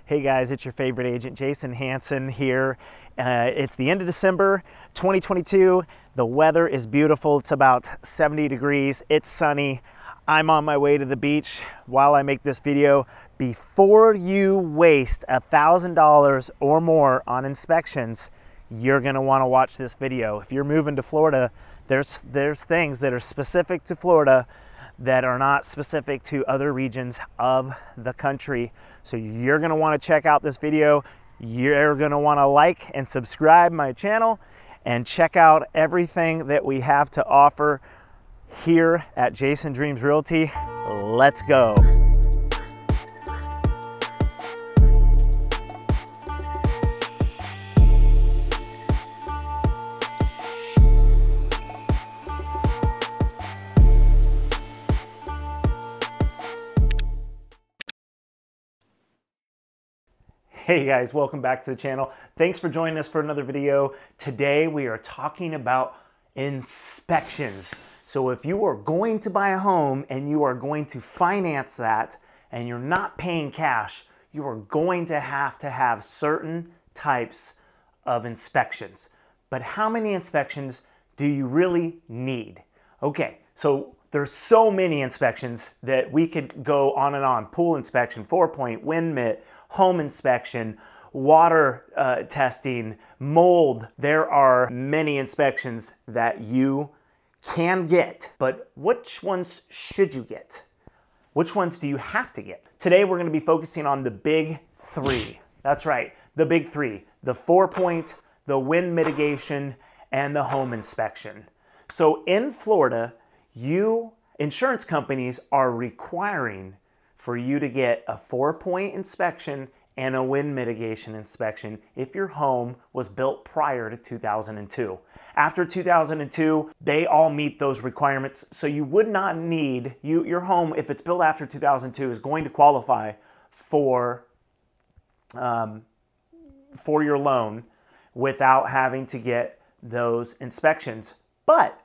Hey guys, it's your favorite agent, Jason Hanson here. It's the end of December 2022. The weather is beautiful. It's about 70 degrees. It's sunny. I'm on my way to the beach while I make this video. Before you waste $1,000 or more on inspections, you're gonna wanna watch this video. If you're moving to Florida, there's things that are specific to Florida that are not specific to other regions of the country. So you're gonna wanna check out this video. You're gonna wanna like and subscribe my channel and check out everything that we have to offer here at Jason Dreams Realty. Let's go. Hey guys, welcome back to the channel. Thanks for joining us for another video. Today we are talking about inspections. So if you are going to buy a home and you are going to finance that and you're not paying cash, you are going to have certain types of inspections. But how many inspections do you really need? Okay, so there's so many inspections that we could go on and on. Pool inspection, 4-point, wind mitt, home inspection, water testing, mold. There are many inspections that you can get, but which ones should you get? Which ones do you have to get? Today we're going to be focusing on the big three. That's right, the big three: the 4-point, the wind mitigation, and the home inspection. So in Florida, insurance companies are requiring for you to get a 4-point inspection and a wind mitigation inspection if your home was built prior to 2002. After 2002, they all meet those requirements, so you would not need, your home, if it's built after 2002, is going to qualify for your loan without having to get those inspections. But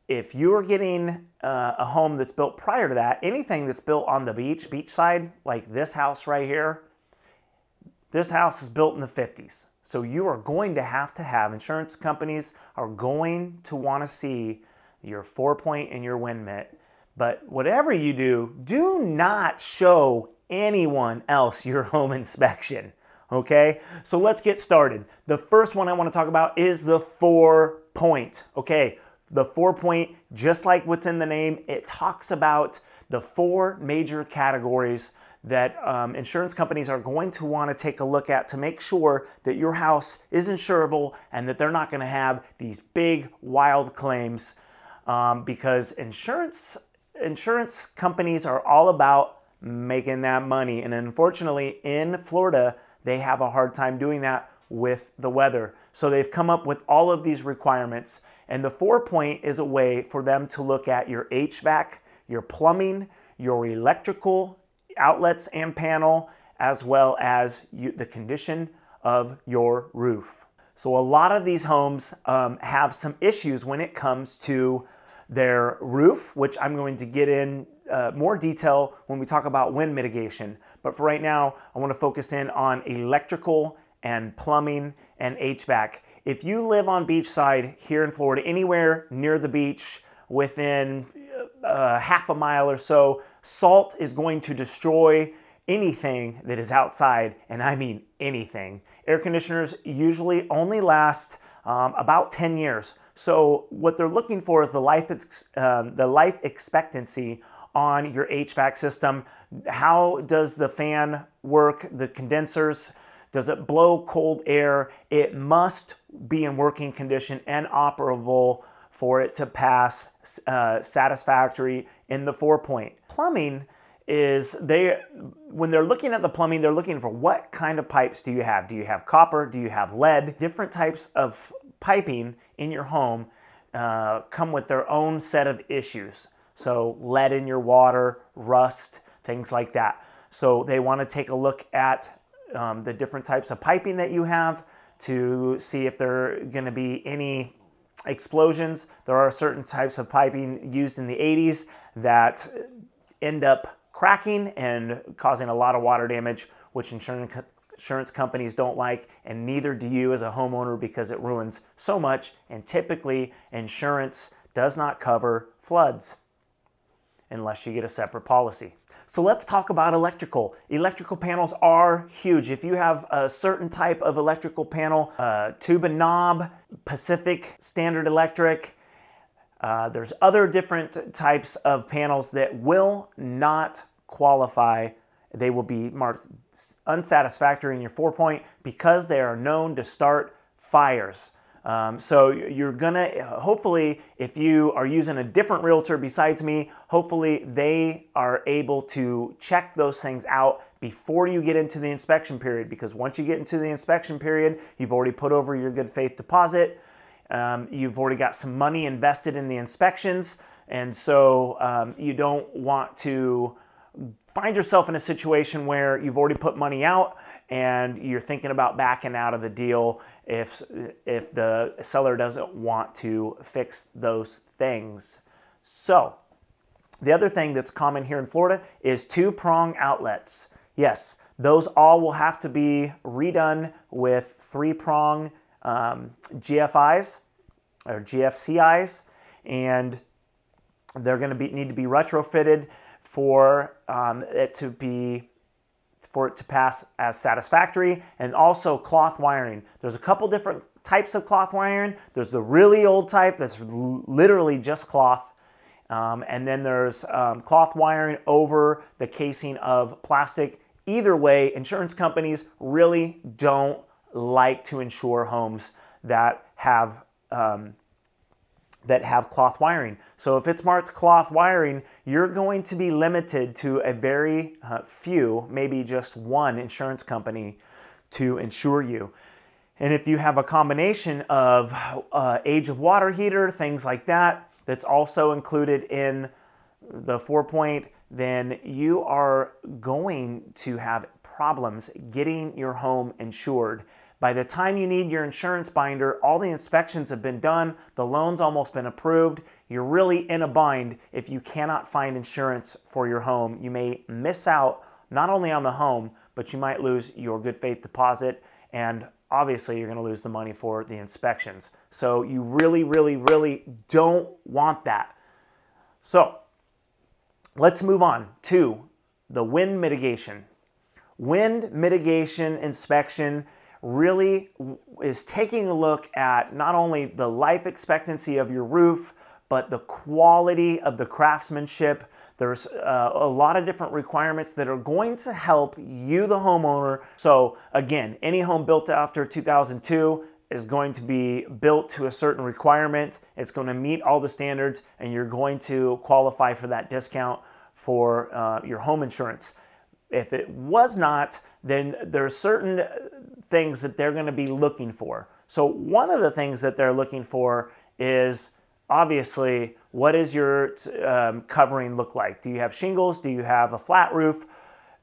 if you're getting a home that's built prior to that, anything that's built on the beachside, like this house right here, this house is built in the 50s. So you are going to have, insurance companies are going to want to see your 4-point and your wind mitt. But whatever you do, do not show anyone else your home inspection, okay? So let's get started. The first one I want to talk about is the 4-point, okay? The 4-point, just like what's in the name, it talks about the 4 major categories that insurance companies are going to want to take a look at to make sure that your house is insurable and that they're not going to have these big wild claims, because insurance companies are all about making that money. And unfortunately in Florida, they have a hard time doing that with the weather. So they've come up with all of these requirements. And the 4-point is a way for them to look at your HVAC, your plumbing, your electrical outlets and panel, as well as the condition of your roof. So a lot of these homes have some issues when it comes to their roof, which I'm going to get in more detail when we talk about wind mitigation. But for right now, I want to focus in on electrical and plumbing and HVAC. If you live on beachside here in Florida, anywhere near the beach within half a mile or so, salt is going to destroy anything that is outside, and I mean anything. Air conditioners usually only last about 10 years. So what they're looking for is the life expectancy on your HVAC system. How does the fan work? The condensers, does it blow cold air? It must be in working condition and operable for it to pass satisfactory in the 4-point. Plumbing is, when they're looking at the plumbing, they're looking for what kind of pipes do you have? Do you have copper? Do you have lead? Different types of piping in your home come with their own set of issues. So lead in your water, rust, things like that. So they want to take a look at the different types of piping that you have to see if there are going to be any explosions. There are certain types of piping used in the 80s that end up cracking and causing a lot of water damage which insurance companies don't like, and neither do you as a homeowner because it ruins so much. And typically, insurance does not cover floods unless you get a separate policy. So let's talk about electrical. Electrical panels are huge. If you have a certain type of electrical panel, tube and knob, Pacific Standard Electric, there's other different types of panels that will not qualify. They will be marked unsatisfactory in your 4-point because they are known to start fires. So you're gonna, hopefully, if you are using a different realtor besides me, hopefully they are able to check those things out before you get into the inspection period, because once you get into the inspection period, you've already put over your good faith deposit. You've already got some money invested in the inspections. And so you don't want to find yourself in a situation where you've already put money out and you're thinking about backing out of the deal if the seller doesn't want to fix those things. So the other thing that's common here in Florida is 2-prong outlets. Yes, those all will have to be redone with 3-prong GFIs or GFCIs, and they're going to need to be retrofitted for it to pass as satisfactory. And also cloth wiring. There's a couple different types of cloth wiring. There's the really old type that's literally just cloth. And then there's cloth wiring over the casing of plastic. Either way, insurance companies really don't like to insure homes that have cloth wiring. So if it's marked cloth wiring, you're going to be limited to a very few, maybe just one insurance company to insure you. And if you have a combination of age of water heater, things like that, that's also included in the 4-point, then you are going to have problems getting your home insured. By the time you need your insurance binder, all the inspections have been done, the loan's almost been approved. You're really in a bind if you cannot find insurance for your home. You may miss out not only on the home, but you might lose your good faith deposit, and obviously you're going to lose the money for the inspections. So you really, really, really don't want that. So let's move on to the wind mitigation. Wind mitigation inspection really is taking a look at not only the life expectancy of your roof, but the quality of the craftsmanship. There's a lot of different requirements that are going to help you, the homeowner. So again, any home built after 2002 is going to be built to a certain requirement. It's going to meet all the standards, and you're going to qualify for that discount for your home insurance. If it was not, then there's certain things that they're going to be looking for. So one of the things that they're looking for is obviously, what does your covering look like? Do you have shingles? Do you have a flat roof?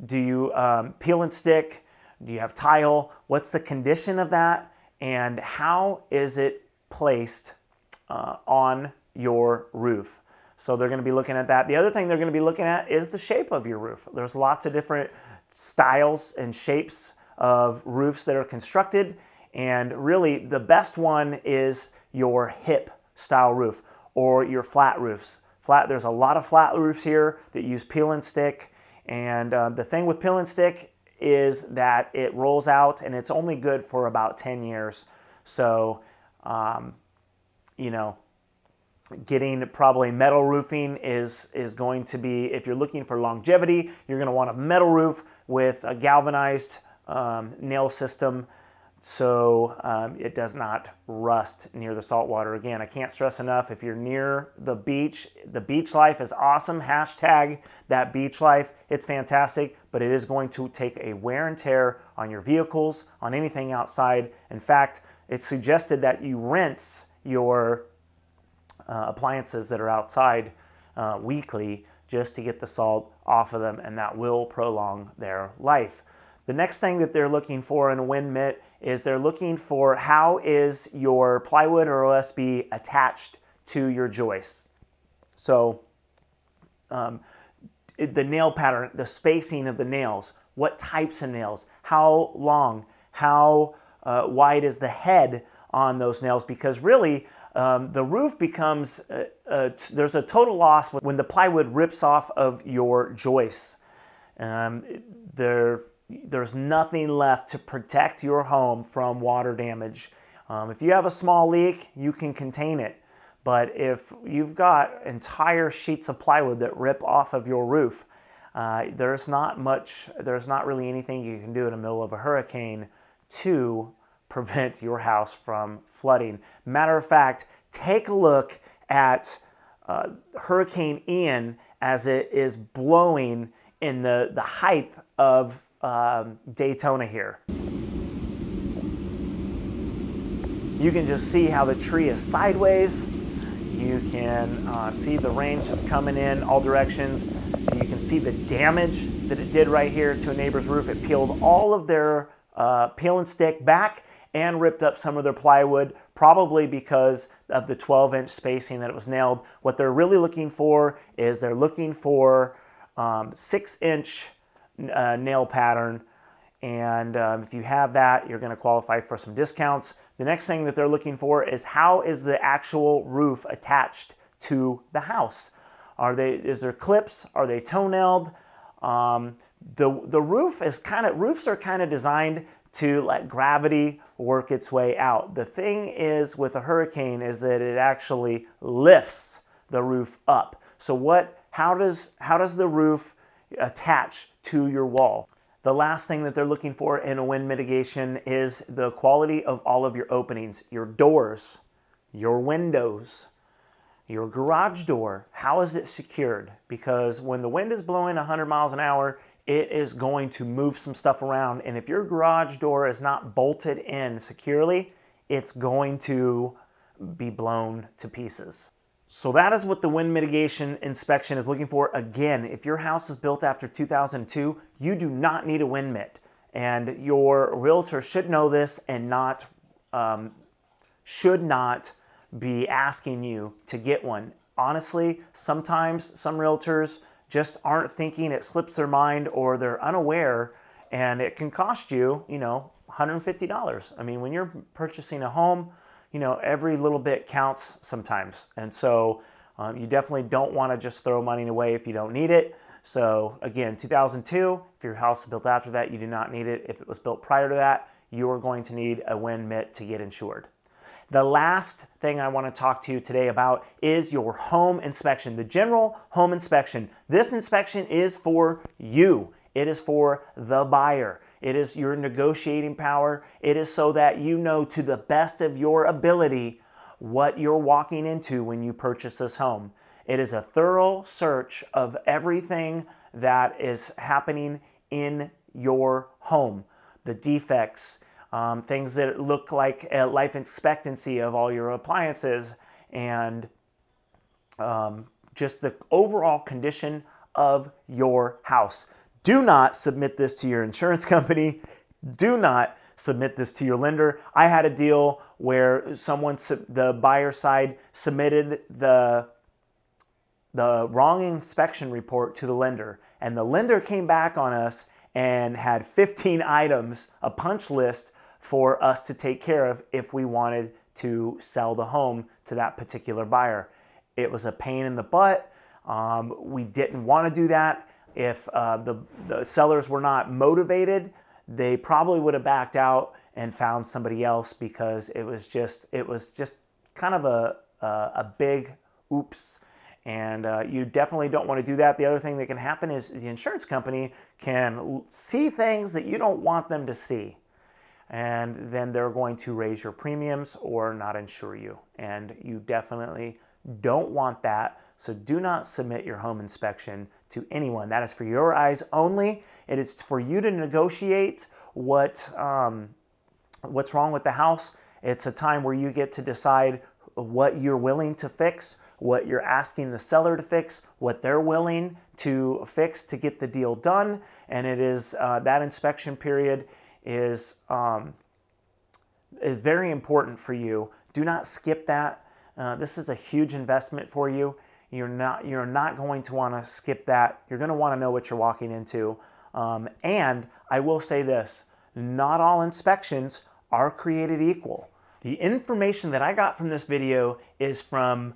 Do you peel and stick? Do you have tile? What's the condition of that? And how is it placed on your roof? So they're going to be looking at that. The other thing they're going to be looking at is the shape of your roof. There's lots of different styles and shapes of roofs that are constructed, and really the best one is your hip style roof or your flat roofs. There's a lot of flat roofs here that use peel and stick, and the thing with peel and stick is that it rolls out and it's only good for about 10 years. So, you know, getting probably metal roofing is going to be, if you're looking for longevity, you're going to want a metal roof with a galvanized nail system so it does not rust near the salt water. Again, I can't stress enough, if you're near the beach life is awesome. Hashtag that beach life. It's fantastic, but it is going to take a wear and tear on your vehicles, on anything outside. In fact, it's suggested that you rinse your appliances that are outside weekly just to get the salt off of them, and that will prolong their life. The next thing that they're looking for in a wind mitt is they're looking for how is your plywood or OSB attached to your joists. So the nail pattern, the spacing of the nails, what types of nails, how long, how wide is the head on those nails, because really the roof becomes, there's a total loss when the plywood rips off of your joists. There's nothing left to protect your home from water damage. If you have a small leak, you can contain it. But if you've got entire sheets of plywood that rip off of your roof, there's not really anything you can do in the middle of a hurricane to prevent your house from flooding. Matter of fact, take a look at Hurricane Ian as it is blowing in the height of Daytona here. You can just see how the tree is sideways. You can see the rains just coming in all directions. And you can see the damage that it did right here to a neighbor's roof. It peeled all of their peel and stick back and ripped up some of their plywood, probably because of the 12-inch spacing that it was nailed. What they're really looking for is they're looking for 6-inch nail pattern, and if you have that, you're going to qualify for some discounts. The next thing that they're looking for is how is the actual roof attached to the house? Is there clips? Are they toe-nailed? The roof is roofs are kind of designed to let gravity work its way out. The thing is with a hurricane is that it actually lifts the roof up. So how does the roof attach to your wall? The last thing that they're looking for in a wind mitigation is the quality of all of your openings, your doors, your windows, your garage door. How is it secured? Because when the wind is blowing 100 miles an hour, it is going to move some stuff around. And if your garage door is not bolted in securely, it's going to be blown to pieces. So that is what the wind mitigation inspection is looking for. Again, if your house is built after 2002, you do not need a wind mitt. And your realtor should know this and should not be asking you to get one. Honestly, sometimes some realtors just aren't thinking, it slips their mind, or they're unaware, and it can cost you, $150. I mean, when you're purchasing a home, every little bit counts sometimes. And so you definitely don't want to just throw money away if you don't need it. So again, 2002, if your house is built after that, you do not need it. If it was built prior to that, you are going to need a wind mitt to get insured. The last thing I want to talk to you today about is your home inspection, the general home inspection. This inspection is for you. It is for the buyer. It is your negotiating power. It is so that you know to the best of your ability what you're walking into when you purchase this home. It is a thorough search of everything that is happening in your home. The defects, things that look like a life expectancy of all your appliances, and just the overall condition of your house. Do not submit this to your insurance company. Do not submit this to your lender. I had a deal where the buyer side submitted the wrong inspection report to the lender, and the lender came back on us and had 15 items, a punch list for us to take care of if we wanted to sell the home to that particular buyer. It was a pain in the butt. We didn't want to do that. If the sellers were not motivated, they probably would have backed out and found somebody else, because it was just kind of a big oops. And you definitely don't want to do that. The other thing that can happen is the insurance company can see things that you don't want them to see, and then they're going to raise your premiums or not insure you. And you definitely don't want that. So do not submit your home inspection to anyone. That is for your eyes only. It is for you to negotiate what's wrong with the house. It's a time where you get to decide what you're willing to fix, what you're asking the seller to fix, what they're willing to fix to get the deal done. And it is that inspection period is very important for you. Do not skip that. This is a huge investment for you. You're not going to want to skip that. You're going to want to know what you're walking into. And I will say this, not all inspections are created equal. The information that I got from this video is from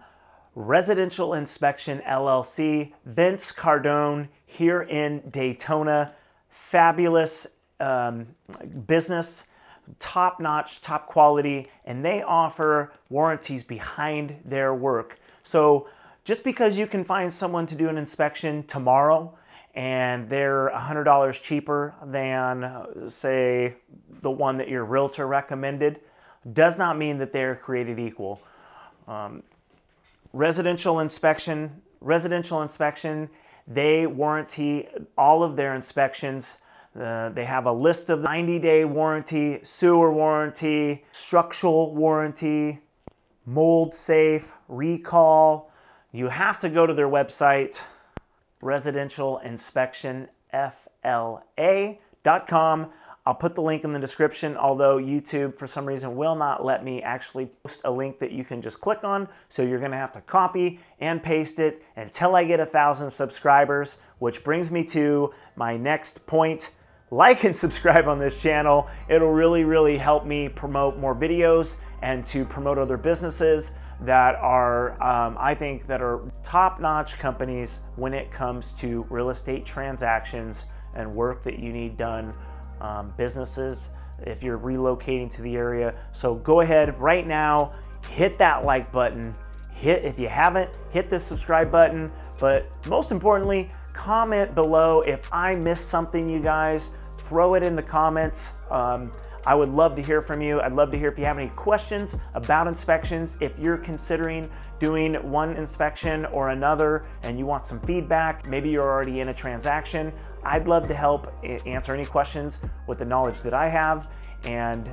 Residential Inspection LLC, Vince Cardone here in Daytona. Fabulous business, top-notch, top quality, and they offer warranties behind their work. So just because you can find someone to do an inspection tomorrow and they're $100 cheaper than, say, the one that your realtor recommended, does not mean that they're created equal. Residential inspection, they warranty all of their inspections. They have a list of 90-day warranty, sewer warranty, structural warranty, mold safe, recall. You have to go to their website, residentialinspectionfla.com. I'll put the link in the description, although YouTube, for some reason, will not let me actually post a link that you can just click on. So you're going to have to copy and paste it until I get 1,000 subscribers, which brings me to my next point. Like and subscribe on this channel. It'll really, really help me promote more videos and to promote other businesses that are, I think, that are top-notch companies when it comes to real estate transactions and work that you need done. Businesses, if you're relocating to the area. So go ahead right now, hit that like button. If you haven't, hit the subscribe button. But most importantly, comment below if I missed something, you guys. Throw it in the comments. I would love to hear from you. I'd love to hear if you have any questions about inspections. If you're considering doing one inspection or another and you want some feedback, maybe you're already in a transaction, I'd love to help answer any questions with the knowledge that I have, and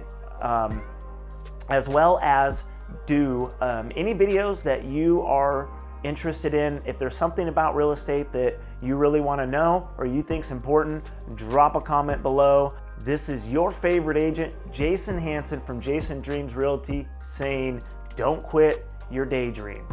as well as do any videos that you are interested in. If there's something about real estate that you really want to know or you think's important, drop a comment below. This is your favorite agent, Jason Hanson from Jason Dreams Realty, saying, don't quit your daydream.